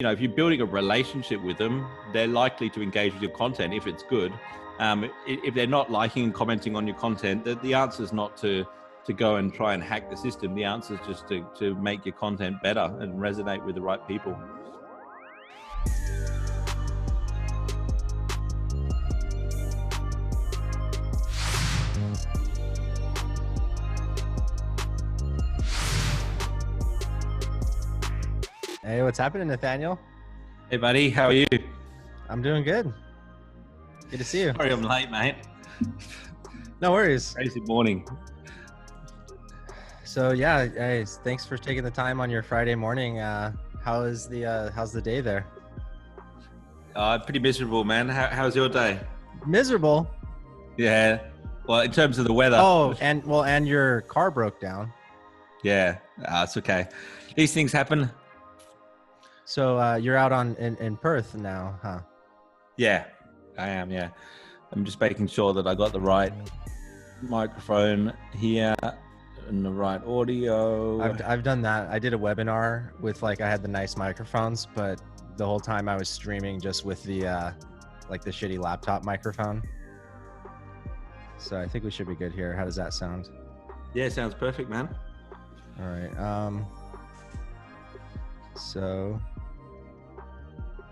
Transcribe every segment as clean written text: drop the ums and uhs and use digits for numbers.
if you're building a relationship with them, they're likely to engage with your content if it's good. If they're not liking and commenting on your content, the answer is not to go and try and hack the system. The answer is just to make your content better and resonate with the right people. Hey, what's happening, Nathaniel? Hey, buddy, how are you? I'm doing good. Good to see you. Sorry I'm late, mate. No worries. Crazy morning. So yeah, hey, thanks for taking the time on your Friday morning. How's the day there? Pretty miserable, man. How's your day? Miserable. Yeah. Well, in terms of the weather. Oh, and your car broke down. Yeah, it's okay. These things happen. So you're out in Perth now, huh? Yeah, I am. Yeah, I'm just making sure that I got the right microphone here and the right audio. I've done that. I did a webinar with I had the nice microphones, but the whole time I was streaming just with the the shitty laptop microphone. So I think we should be good here. How does that sound? Yeah, sounds perfect, man. All right.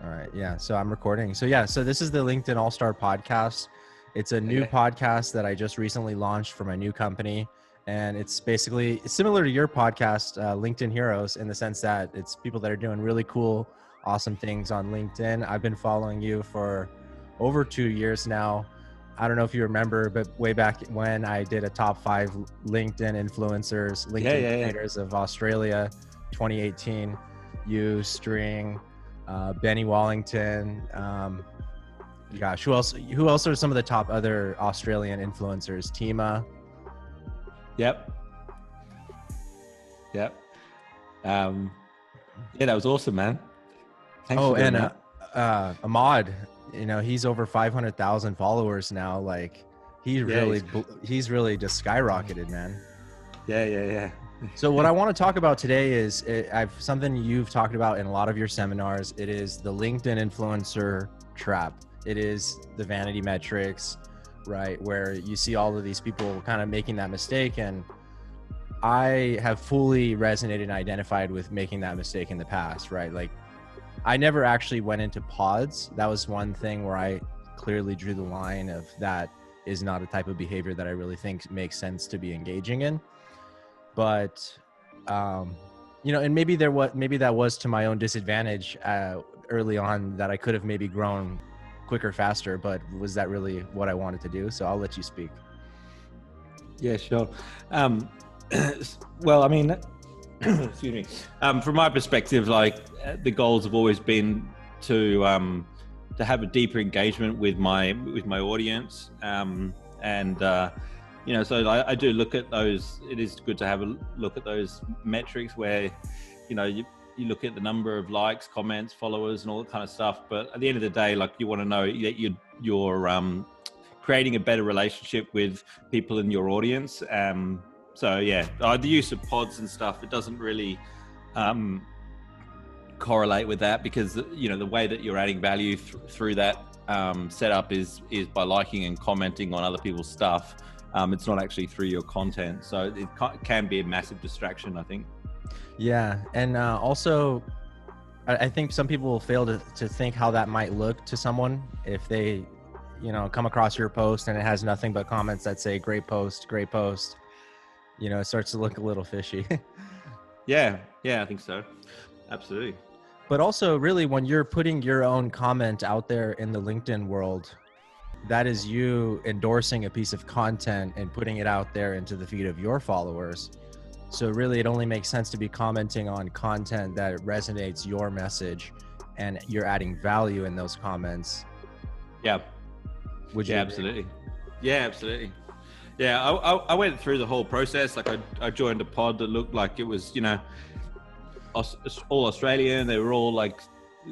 All right. Yeah. So I'm recording. So this is the LinkedIn All-Star podcast. It's a new podcast that I just recently launched for my new company. And it's basically similar to your podcast, LinkedIn Heroes, in the sense that it's people that are doing really cool, awesome things on LinkedIn. I've been following you for over 2 years now. I don't know if you remember, but way back when I did a top 5 LinkedIn influencers, LinkedIn creators of Australia, 2018, you, String, Benny Wallington. Gosh, who else are some of the top other Australian influencers? Tima. Yep. Yeah, that was awesome, man. Thanks for doing that. Ahmad, he's over 500,000 followers now. He's really just skyrocketed, man. Yeah. So what I want to talk about today is something you've talked about in a lot of your seminars. It is the LinkedIn influencer trap. It is the vanity metrics, right? Where you see all of these people kind of making that mistake. And I have fully resonated and identified with making that mistake in the past, right? I never actually went into pods. That was one thing where I clearly drew the line of that is not a type of behavior that I really think makes sense to be engaging in. But, and maybe that was to my own disadvantage early on, that I could have maybe grown quicker, faster, but was that really what I wanted to do? So I'll let you speak. Yeah, sure. Well, I mean, excuse me. From my perspective, the goals have always been to have a deeper engagement with my audience, so I do look at those. It is good to have a look at those metrics where, you look at the number of likes, comments, followers, and all that kind of stuff. But at the end of the day, you want to know that you're creating a better relationship with people in your audience. The use of pods and stuff, it doesn't really correlate with that, because the way that you're adding value through that setup is by liking and commenting on other people's stuff. It's not actually through your content, so it can be a massive distraction, I think. Yeah, and also I think some people will fail to think how that might look to someone if they come across your post and it has nothing but comments that say great post, it starts to look a little fishy. Yeah, I think so. Absolutely. But also, really, when you're putting your own comment out there in the LinkedIn world, that is you endorsing a piece of content and putting it out there into the feed of your followers. So really, it only makes sense to be commenting on content that resonates your message and you're adding value in those comments. Yeah. Would you? Absolutely. Yeah, absolutely. Yeah, I went through the whole process. I joined a pod that looked like it was, all Australian. They were all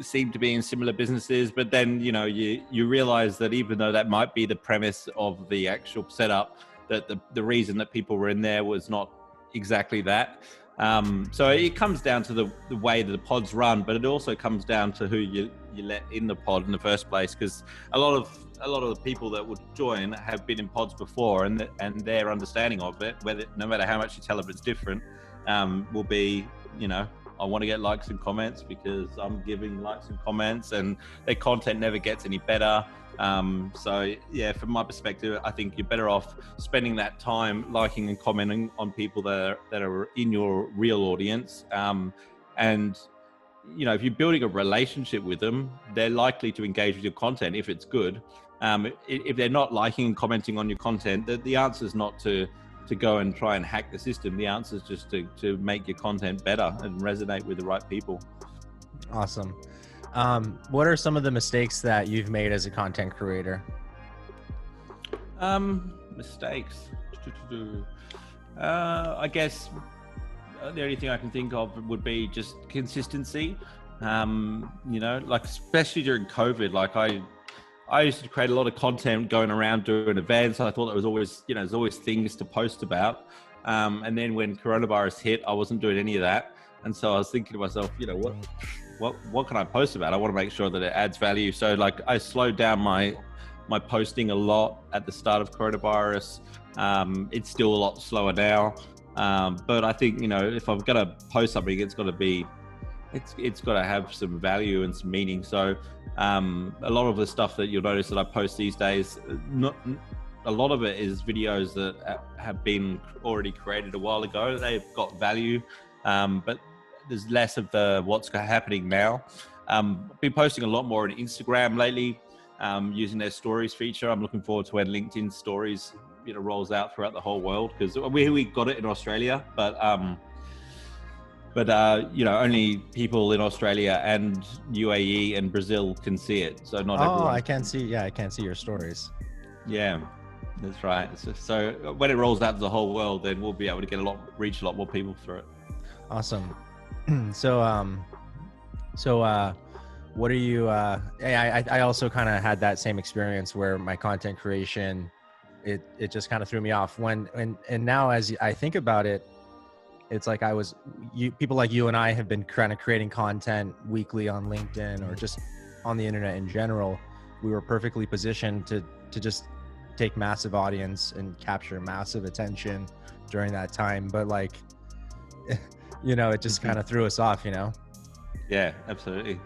seemed to be in similar businesses, but then you realize that even though that might be the premise of the actual setup, that the reason that people were in there was not exactly that. So it comes down to the way that the pods run, but it also comes down to who you let in the pod in the first place, because a lot of the people that would join have been in pods before, and their understanding of it, whether no matter how much you tell them it's different, will be, I want to get likes and comments because I'm giving likes and comments, and their content never gets any better. So yeah, from my perspective, I think you're better off spending that time liking and commenting on people that are in your real audience. And if you're building a relationship with them, they're likely to engage with your content if it's good. If they're not liking and commenting on your content, the answer is not to go and try and hack the system. The answer is just to make your content better and resonate with the right people. Awesome. What are some of the mistakes that you've made as a content creator? Mistakes. I guess the only thing I can think of would be just consistency. Like especially during COVID, like I used to create a lot of content going around doing events. I thought there was always, there's always things to post about. And then when coronavirus hit, I wasn't doing any of that. And so I was thinking to myself, what can I post about? I want to make sure that it adds value. So like I slowed down my posting a lot at the start of coronavirus. It's still a lot slower now. But I think, if I'm going to post something, it's got to have some value and some meaning. So a lot of the stuff that you'll notice that I post these days, a lot of it is videos that have been already created a while ago. They've got value, but there's less of the what's happening now. I've been posting a lot more on Instagram lately, using their stories feature. I'm looking forward to when LinkedIn stories rolls out throughout the whole world, because we got it in Australia, but only people in Australia and UAE and Brazil can see it. So not everyone. I can see your stories. Yeah, that's right. So when it rolls out to the whole world, then we'll be able to reach a lot more people through it. Awesome. So what are you, I also kind of had that same experience where my content creation, it just kind of threw me off and now as I think about it, it's like people like you and I have been kind of creating content weekly on LinkedIn or just on the internet in general. We were perfectly positioned to just take massive audience and capture massive attention during that time. But like, it just kind of threw us off, Yeah, absolutely.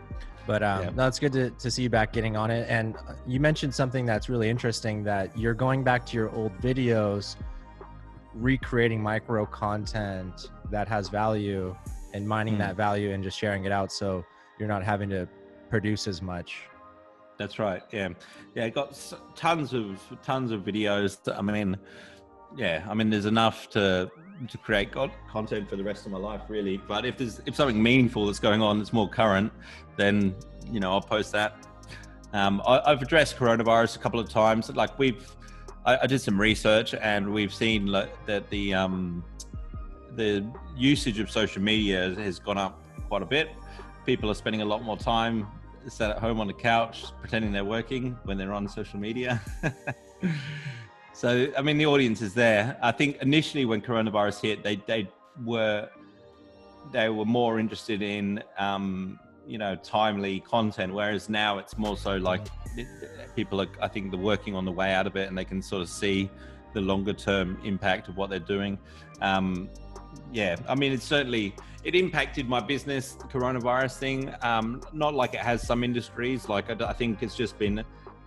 But no, it's good to see you back getting on it. And you mentioned something that's really interesting, that you're going back to your old videos, recreating micro content that has value and mining that value and just sharing it out, so you're not having to produce as much. That's right. Yeah. I got tons of videos. There's enough to create content for the rest of my life, really. But if something meaningful that's going on that's more current, then I'll post that. I've addressed coronavirus a couple of times. Like I did some research, and we've seen that the usage of social media has gone up quite a bit. People are spending a lot more time sat at home on the couch pretending they're working when they're on social media. So, the audience is there. I think initially when coronavirus hit, they were more interested in, timely content, whereas now it's more so like people are, I think, they're working on the way out of it, and they can sort of see the longer term impact of what they're doing. It impacted my business, the coronavirus thing. Not like it has some industries. Like I think it's just been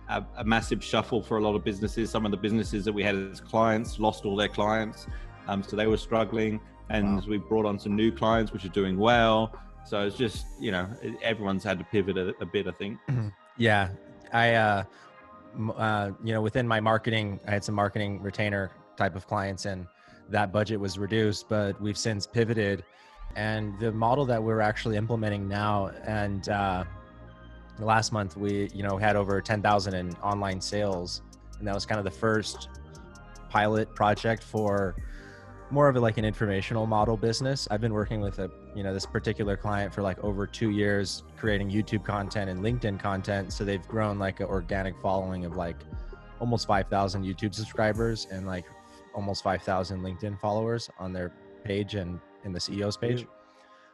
a massive shuffle for a lot of businesses. Some of the businesses that we had as clients lost all their clients, so they were struggling, and we brought on some new clients which are doing well. So it's just, everyone's had to pivot a bit, I think. Yeah, I within my marketing, I had some marketing retainer type of clients, and that budget was reduced, but we've since pivoted. And the model that we're actually implementing now, and last month we had over 10,000 in online sales, and that was kind of the first pilot project for more of like an informational model business. I've been working with this particular client for like over 2 years, creating YouTube content and LinkedIn content. So they've grown like an organic following of like almost 5,000 YouTube subscribers and like almost 5,000 LinkedIn followers on their page. And in the CEO's page.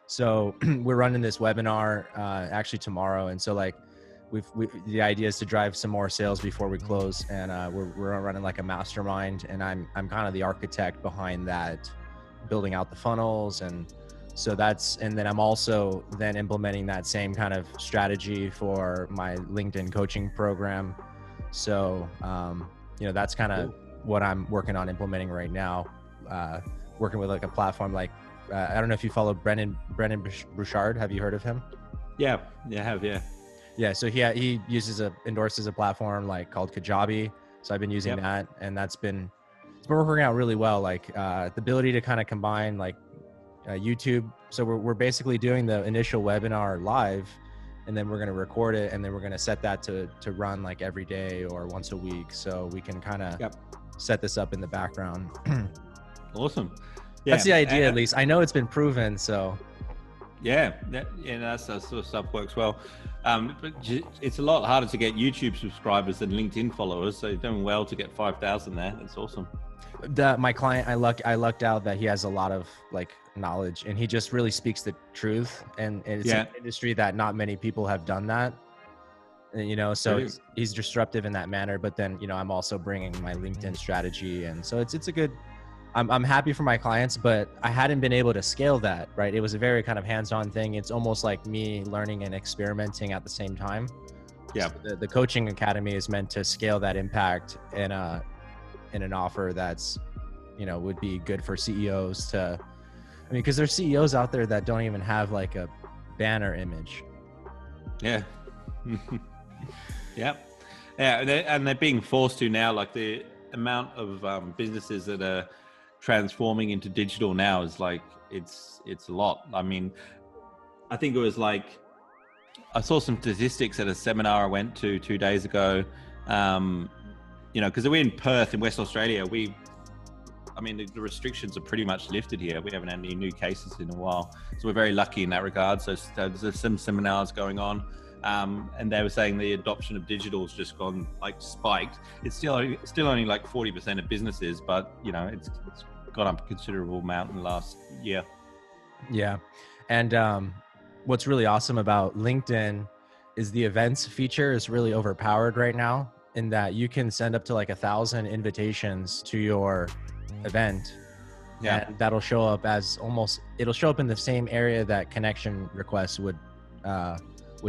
So we're running this webinar actually tomorrow, and so like the idea is to drive some more sales before we close, and we're running like a mastermind, and I'm kind of the architect behind that, building out the funnels, and so and then I'm also then implementing that same kind of strategy for my LinkedIn coaching program. So that's kind of what I'm working on implementing right now, working with like a platform like I don't know if you follow Brendan Bouchard. Have you heard of him? Yeah, I have. Yeah, so he endorses a platform like called Kajabi. So I've been using that, and it's been working out really well. Like the ability to kind of combine like YouTube. So we're basically doing the initial webinar live, and then we're going to record it, and then we're going to set that to run like every day or once a week, so we can kind of set this up in the background. Awesome. Yeah, that's the idea, at least. I know it's been proven. So that sort of stuff works well. But it's a lot harder to get YouTube subscribers than LinkedIn followers. So you're doing well to get 5,000 there. That's awesome. My client, I lucked out that he has a lot of like knowledge, and he just really speaks the truth. And it's an industry that not many people have done that. And, so he's disruptive in that manner. But then, I'm also bringing my LinkedIn strategy, and so it's a good. I'm happy for my clients, but I hadn't been able to scale that, right? It was a very kind of hands-on thing. It's almost like me learning and experimenting at the same time. Yeah. So the coaching academy is meant to scale that impact in an offer that's, would be good for CEOs to, because there's CEOs out there that don't even have like a banner image. Yeah. Yeah. And they're being forced to now, like the amount of businesses that are transforming into digital now is like it's a lot. I mean, I think it was like I saw some statistics at a seminar I went to 2 days ago, because we're in Perth in West Australia. The restrictions are pretty much lifted here. We haven't had any new cases in a while, so we're very lucky in that regard. So there's some seminars going on, and they were saying the adoption of digital has just gone like spiked. It's still only like 40% of businesses, but it's gone up a considerable amount in the last year. Yeah, and what's really awesome about LinkedIn is the events feature is really overpowered right now, in that you can send up to like 1,000 invitations to your event. And that'll show up it'll show up in the same area that connection requests would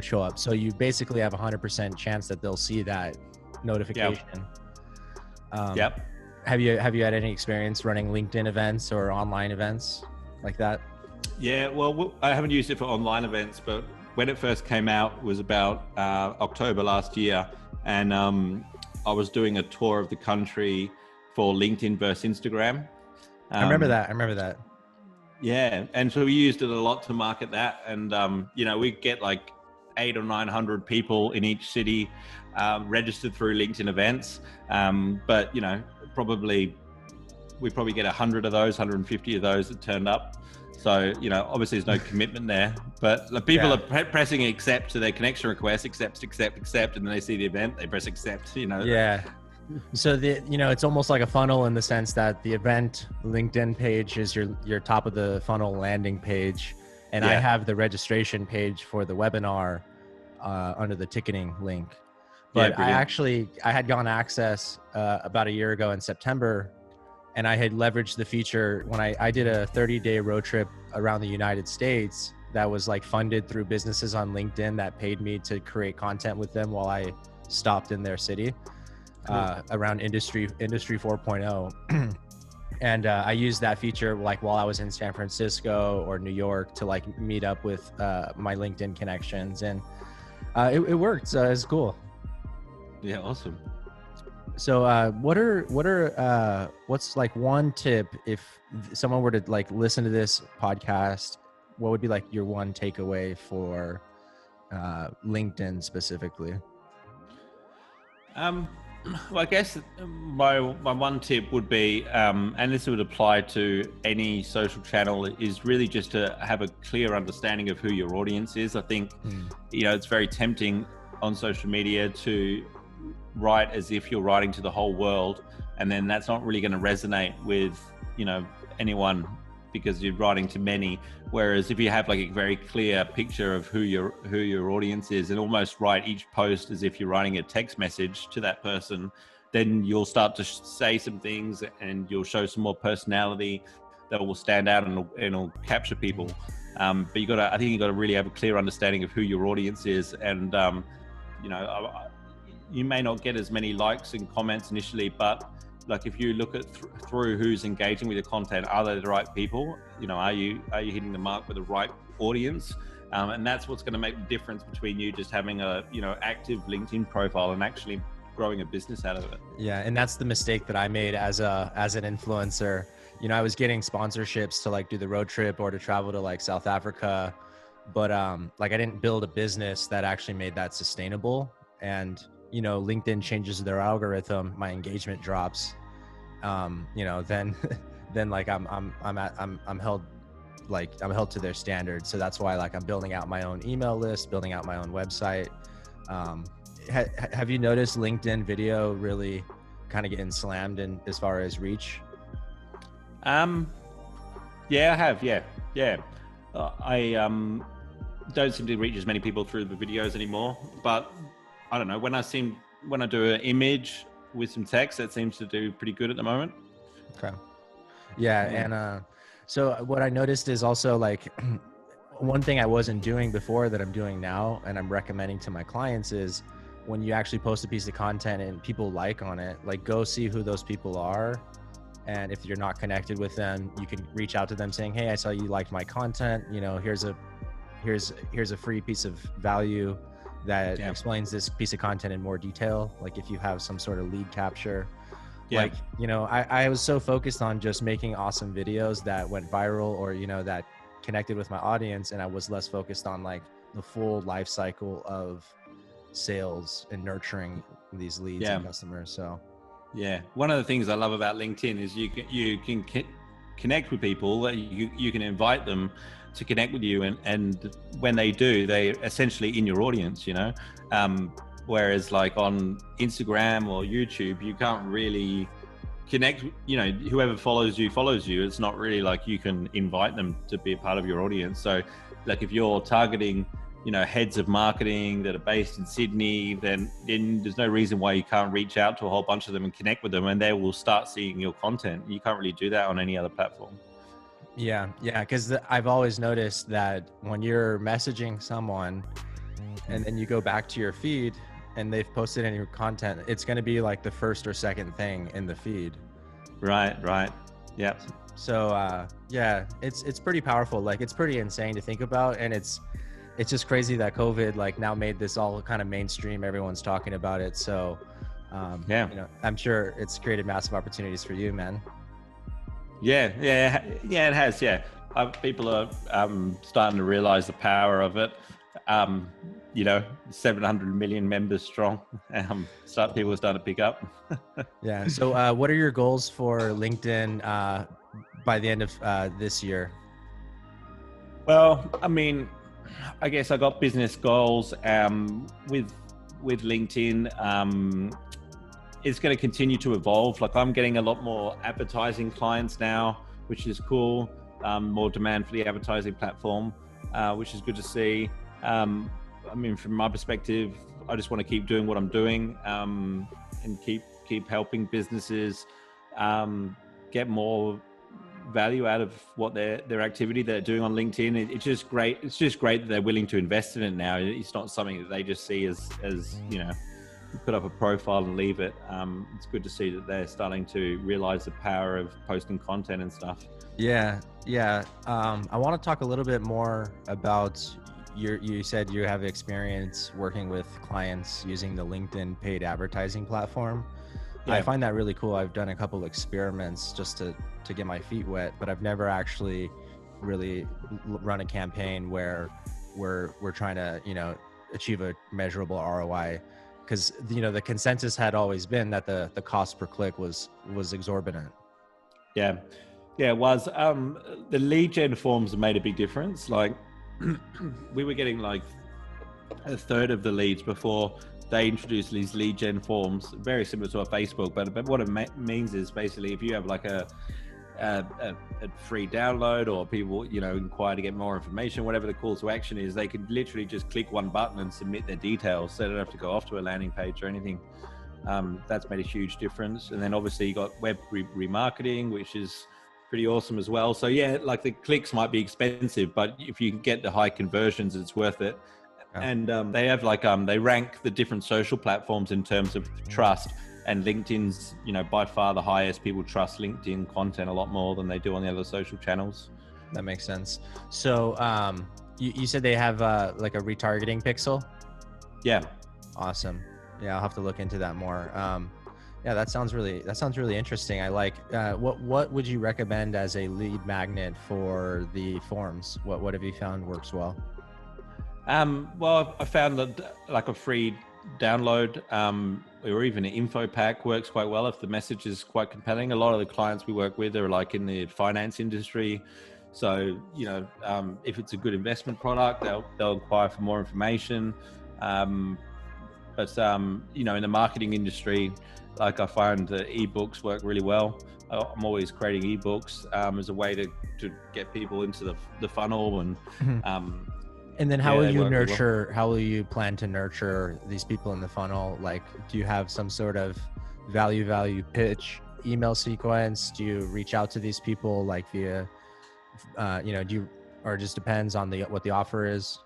show up. So you basically have 100% chance that they'll see that notification. Have you had any experience running LinkedIn events or online events like that? Yeah, well, I haven't used it for online events, but when it first came out, it was about October last year, and I was doing a tour of the country for LinkedIn versus Instagram. I remember that. Yeah, and so we used it a lot to market that, and we get like 800 or 900 people in each city registered through LinkedIn events, but we probably get 100 of those, 150 of those that turned up. So obviously there's no commitment there, but the people are pressing accept to their connection request, accept, and then they see the event, they press accept. Yeah. So it's almost like a funnel in the sense that the event LinkedIn page is your top of the funnel landing page, and I have the registration page for the webinar under the ticketing link. But I had gone access about a year ago in September, and I had leveraged the feature when I did a 30-day road trip around the United States that was like funded through businesses on LinkedIn that paid me to create content with them while I stopped in their city. Around industry 4.0. And I used that feature like while I was in San Francisco or New York to like meet up with my LinkedIn connections, and it worked. So it's cool. Yeah, awesome. So what's like one tip if someone were to like listen to this podcast? What would be like your one takeaway for LinkedIn specifically? Well, I guess my one tip would be, and this would apply to any social channel, is really just to have a clear understanding of who your audience is. I think, it's very tempting on social media to write as if you're writing to the whole world, and then that's not really going to resonate with, anyone because you're writing to many. Whereas if you have like a very clear picture of who your audience is, and almost write each post as if you're writing a text message to that person, then you'll start to say some things and you'll show some more personality that will stand out and it'll capture people. But I think you got to really have a clear understanding of who your audience is, and you may not get as many likes and comments initially, but like if you look at through who's engaging with your content, are they the right people? Are you hitting the mark with the right audience? And that's what's going to make the difference between you just having a active LinkedIn profile and actually growing a business out of it. Yeah, and that's the mistake that I made as an influencer. I was getting sponsorships to like do the road trip or to travel to like South Africa, but like I didn't build a business that actually made that sustainable. And LinkedIn changes their algorithm, my engagement drops. Then like I'm held to their standards. So that's why like I'm building out my own email list, building out my own website. Have you noticed LinkedIn video really kind of getting slammed in as far as reach? Yeah, I have. Yeah. I don't seem to reach as many people through the videos anymore, but I don't know, when I do an image with some text, that seems to do pretty good at the moment. Okay. Yeah. And so what I noticed is also like one thing I wasn't doing before that I'm doing now, and I'm recommending to my clients, is when you actually post a piece of content and people like on it, like go see who those people are. And if you're not connected with them, you can reach out to them saying, hey, I saw you liked my content. Here's a free piece of value that explains this piece of content in more detail. Like if you have some sort of lead capture, like, I was so focused on just making awesome videos that went viral or, that connected with my audience. And I was less focused on like the full life cycle of sales and nurturing these leads and customers. So one of the things I love about LinkedIn is you can connect with people. You can invite them to connect with you, and when they do, they essentially in your audience, whereas like on Instagram or YouTube, you can't really connect. Whoever follows you. It's not really like you can invite them to be a part of your audience. So like if you're targeting heads of marketing that are based in Sydney, then there's no reason why you can't reach out to a whole bunch of them and connect with them, and they will start seeing your content. You can't really do that on any other platform. Yeah, because I've always noticed that when you're messaging someone and then you go back to your feed and they've posted any content, it's going to be like the first or second thing in the feed. Right. Yeah. So it's pretty powerful. Like it's pretty insane to think about, and it's just crazy that COVID like now made this all kind of mainstream. Everyone's talking about it. So I'm sure it's created massive opportunities for you, man. Yeah, it has. Yeah, people are starting to realize the power of it. 700 million members strong. People are starting to pick up. Yeah. So what are your goals for LinkedIn by the end of this year? Well, I mean, I guess I got business goals with LinkedIn. It's going to continue to evolve. Like I'm getting a lot more advertising clients now, which is cool. More demand for the advertising platform, which is good to see. I mean, from my perspective, I just want to keep doing what I'm doing and keep helping businesses get more value out of what their activity they're doing on LinkedIn. It's just great. It's just great that they're willing to invest in it now. It's not something that they just see as put up a profile and leave it. It's good to see that they're starting to realize the power of posting content and stuff. Yeah. I want to talk a little bit more about you said you have experience working with clients using the LinkedIn paid advertising platform. Yeah. I find that really cool. I've done a couple experiments just to get my feet wet, but I've never actually really run a campaign where we're trying to, achieve a measurable ROI. Because the consensus had always been that the cost per click was exorbitant. Yeah, it was. The lead gen forms made a big difference. Like we were getting like a third of the leads before they introduced these lead gen forms, very similar to a Facebook. But what it means is basically if you have like a free download, or people, inquire to get more information, whatever the call to action is, they can literally just click one button and submit their details. So they don't have to go off to a landing page or anything. That's made a huge difference. And then obviously you got web remarketing, which is pretty awesome as well. So yeah, like the clicks might be expensive, but if you can get the high conversions, it's worth it. Yeah. And they have they rank the different social platforms in terms of trust. And LinkedIn's, by far the highest. People trust LinkedIn content a lot more than they do on the other social channels. That makes sense. So you said they have like a retargeting pixel? Yeah. Awesome. Yeah, I'll have to look into that more. Yeah, that sounds really interesting. I like. What would you recommend as a lead magnet for the forms? What have you found works well? Well, I found that like a free download or even an info pack works quite well if the message is quite compelling. A lot of the clients we work with are like in the finance industry, so if it's a good investment product, they'll inquire for more information. But in the marketing industry, like I find that ebooks work really well. I'm always creating ebooks as a way to get people into the funnel. And then how will you nurture, how will you plan to nurture these people in the funnel? Like, do you have some sort of value pitch email sequence? Do you reach out to these people like via, or it just depends on what the offer is?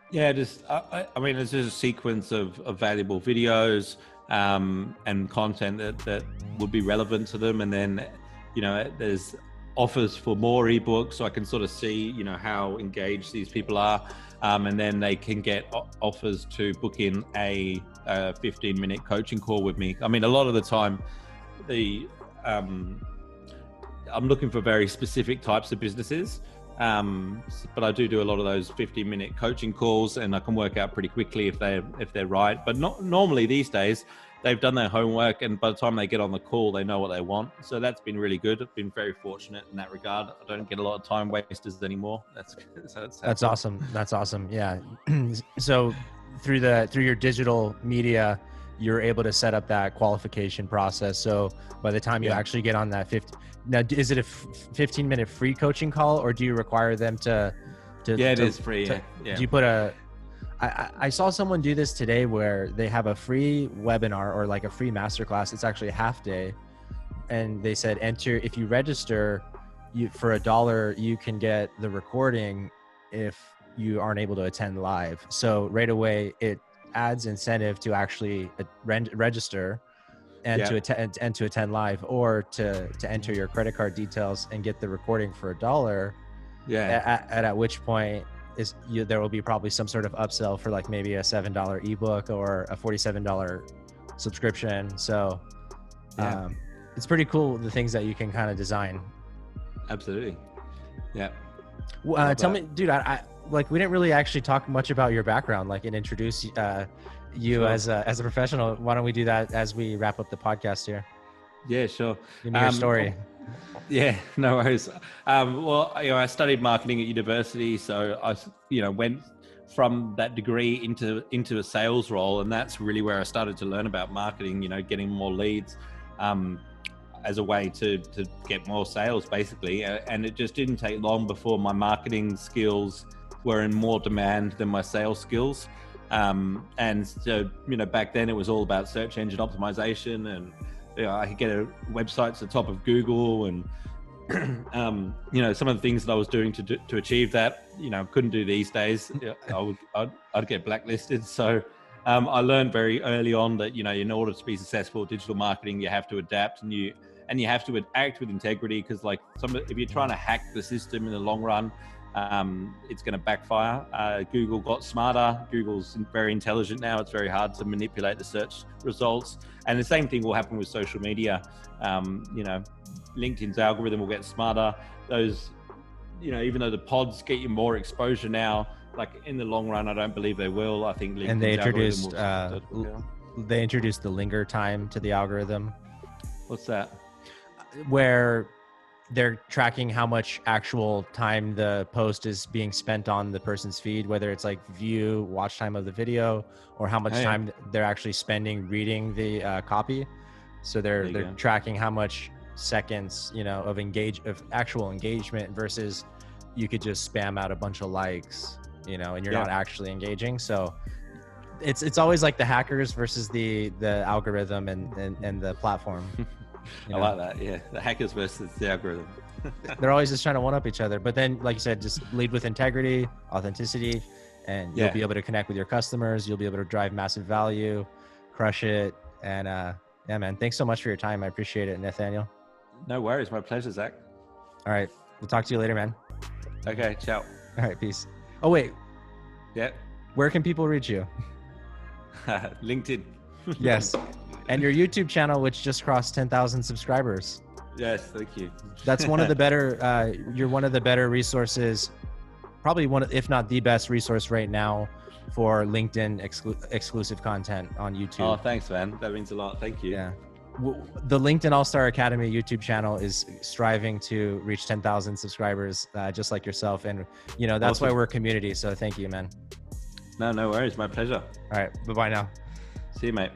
Yeah, it's just a sequence of valuable videos and content that would be relevant to them. And then, there's offers for more ebooks, so I can sort of see, how engaged these people are. And then they can get offers to book in a 15-minute coaching call with me. I mean, a lot of the time, I'm looking for very specific types of businesses, but I do a lot of those 15-minute coaching calls, and I can work out pretty quickly if they're right. But not normally these days, they've done their homework, and by the time they get on the call, they know what they want. So that's been really good. I've been very fortunate in that regard. I don't get a lot of time wasters anymore. That's awesome. That's awesome. Yeah. So through your digital media, you're able to set up that qualification process. So by the time you actually get on that now, is it a 15-minute free coaching call, or do you require them to it is free. Yeah. Do you put I saw someone do this today where they have a free webinar or like a free masterclass. It's actually a half day. And they said, if you register for $1, you can get the recording if you aren't able to attend live. So right away, it adds incentive to actually register and to attend live, or to enter your credit card details and get the recording for $1. Yeah. At which point, there will be probably some sort of upsell for like maybe a $7 ebook or a $47 subscription. So it's pretty cool, the things that you can kind of design. Absolutely. Yeah. Tell me, dude, I like, we didn't really actually talk much about your background, like, and introduce you as a professional. Why don't we do that as we wrap up the podcast here? Yeah, sure. Give me your story. Yeah, no worries. Well, I studied marketing at university, so I, went from that degree into a sales role, and that's really where I started to learn about marketing. Getting more leads as a way to get more sales, basically. And it just didn't take long before my marketing skills were in more demand than my sales skills. And so, back then it was all about search engine optimization, and I could get a website to the top of Google, and some of the things that I was doing to achieve that, couldn't do these days. I'd get blacklisted. So I learned very early on that in order to be successful at digital marketing, you have to adapt, and you have to act with integrity, because if you're trying to hack the system in the long run, it's going to backfire. Google got smarter. Google's very intelligent now. It's very hard to manipulate the search results. And the same thing will happen with social media. LinkedIn's algorithm will get smarter. Those, even though the pods get you more exposure now, like in the long run, I don't believe they will. I think LinkedIn's and they introduced the linger time to the algorithm. What's that? Where they're tracking how much actual time the post is being spent on the person's feed, whether it's like view, watch time of the video, or how much time they're actually spending reading the copy. So they're tracking how much seconds, you know, of actual engagement versus you could just spam out a bunch of likes, you know, and you're not actually engaging. So it's always like the hackers versus the algorithm and the platform. I like that. Yeah. The hackers versus the algorithm. They're always just trying to one up each other. But then, like you said, just lead with integrity, authenticity, and you'll be able to connect with your customers. You'll be able to drive massive value, crush it. And yeah, man, thanks so much for your time. I appreciate it, Nathaniel. No worries. My pleasure, Zach. All right. We'll talk to you later, man. Okay. Ciao. All right. Peace. Oh, wait. Yeah. Where can people reach you? LinkedIn. Yes. And your YouTube channel, which just crossed 10,000 subscribers. Yes. Thank you. That's one of the better, you're one of the better resources, probably one of, if not the best resource right now for LinkedIn exclusive content on YouTube. Oh, thanks, man. That means a lot. Thank you. Yeah. The LinkedIn All-Star Academy YouTube channel is striving to reach 10,000 subscribers, just like yourself. And, you know, that's why we're a community. So thank you, man. No worries. My pleasure. All right. Bye-bye now. See you, mate.